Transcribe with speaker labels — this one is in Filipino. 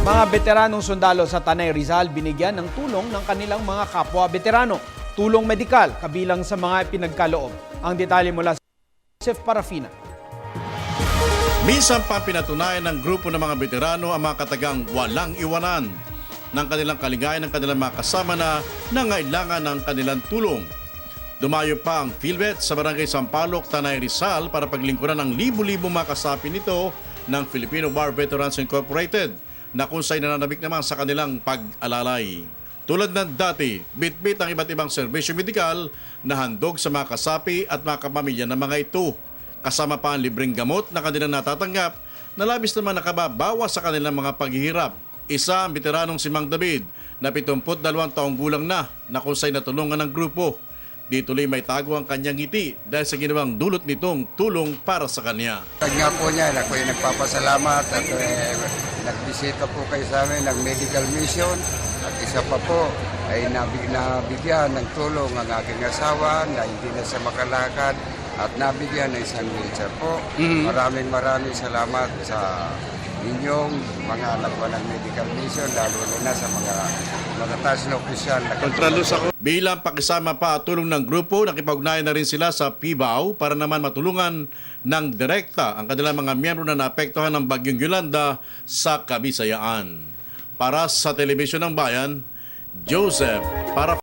Speaker 1: Mga veteranong sundalo sa Tanay Rizal binigyan ng tulong ng kanilang mga kapwa veterano. Tulong medikal kabilang sa mga pinagkaloob. Ang detalye mula sa Joseph Parafina.
Speaker 2: Minsan pa pinatunayan ng grupo ng mga veterano ang mga katagang walang iwanan ng kanilang kaligayahan ng kanilang mga kasama na nangailangan ng kanilang tulong. Dumayo pa ang PhilVet sa Barangay Sampaloc, Tanay Rizal para paglingkuran ng libu-libo mga kasapi nito ng Filipino War Veterans Incorporated na kung sa'y nananabik naman sa kanilang pag-alalay. Tulad ng dati, bitbit ang iba't ibang serbisyo medikal na handog sa mga kasapi at mga kapamilya ng mga ito. Kasama pa ang libreng gamot na kanilang natatanggap na labis naman nakababawa sa kanilang mga paghihirap. Isa ang veteranong si Mang David na 72 taong gulang na kung sa'y natulungan ng grupo. Di tuloy may tago ang kanyang ngiti dahil sa ginawang dulot nitong tulong para sa kanya.
Speaker 3: Pag nga po niya, ako yung nagpapasalamat at nagbisita po kayo sa amin ng medical mission at isa pa po ay nabigyan ng tulong ang aking asawa na hindi na siya makalakad at nabigyan ng isang wheelchair po. Maraming salamat sa inyong mga nagwa ng medical mission, lalo na sa mga matataas na opisyal na
Speaker 2: Bilang pakisama pa at tulong ng grupo, nakipag-ugnayan na rin sila sa PIBAW para naman matulungan ng direkta ang kanilang mga miyembro na naapektuhan ng Bagyong Yolanda sa Kabisayaan. Para sa Telebisyon ng Bayan, Joseph para